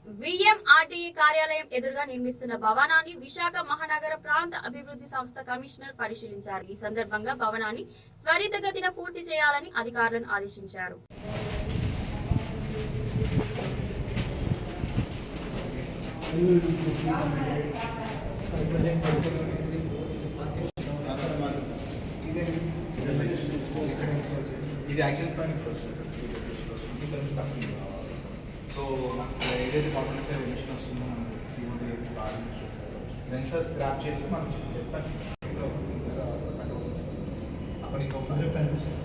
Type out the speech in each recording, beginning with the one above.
VMRDA కార్యాలయం ఎదురుగా నిర్మిస్తున్న భవనాన్ని విశాఖ మహానగర ప్రాంత అభివృద్ధి సంస్థ కమిషనర్ పరిశీలించారు. ఈ సందర్భంగా భవనాన్ని త్వరితగతిన పూర్తి చేయాలని అధికారులను ఆదేశించారు. ఇది యాక్షన్ ప్లానింగ్ ప్రాసెస్. సో ఏదైతే కాంపొనెంట్ ఎమిషన్ వస్తుందో మనకు CO2 సెన్సర్స్ గ్రాప్ చేసి మనం చెప్తాను అక్కడ ఇంకొక కనిపిస్తుంది.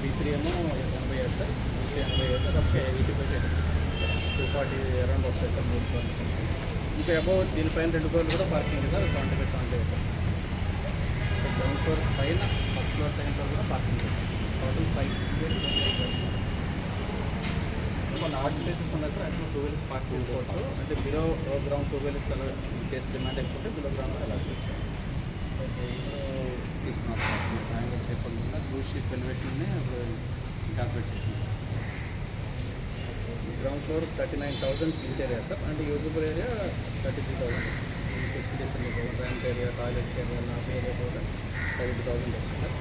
B3 ఏమో 87 సార్, 87 కాబట్టి 80% 240 అరౌండ్ వస్తాయి సార్ 3 ఫ్లోర్లు. ఇంకా అబౌవ్ దీనిపైన 2 ఫ్లోర్లు కూడా పార్కింగ్ సార్ 75 గ్రౌండ్ ఫ్లోర్ పైన ఫస్ట్ ఫ్లోర్ సెకండ్ ఫ్లోర్ కూడా పార్కింగ్ సార్. టోటల్ 5 కొన్ని ఆర్ట్ స్పేసెస్ ఉన్నాయి సార్. అట్లా 2 వీలర్స్ పార్క్ చేసుకోవచ్చు. అంటే బిలో గ్రౌండ్ 2 వీలర్స్ అలా కేసు డిమాండ్ అయిపోతే బిలో గ్రౌండ్ అలా తీసుకున్నాం సార్. ట్రయాంగిల్ షేప్ ఉన్న 2 షీట్ ఎలివేషన్ని అప్పుడు క్యాల్కులేట్ చేసినాం. గ్రౌండ్ ఫ్లోర్ 39,000 ఇంటీరియర్ సార్, అంటే usable area 33,000. Facilities ramp area, toilets area, lobby area కూడా 70,000 వస్తుంది సార్.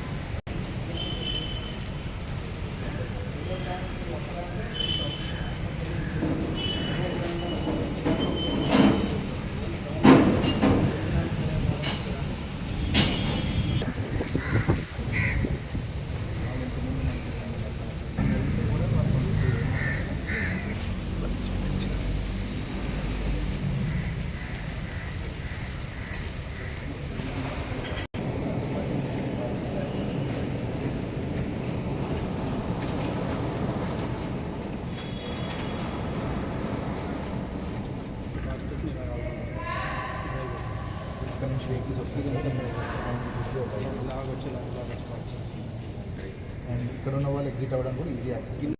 ఇక్కడ నుంచి వెహికల్స్ వస్తుంది లాగొచ్చి అండ్ ఇక్కడ ఉన్న వాళ్ళు ఎగ్జిట్ అవ్వడానికి కూడా ఈజీ యాక్సెస్.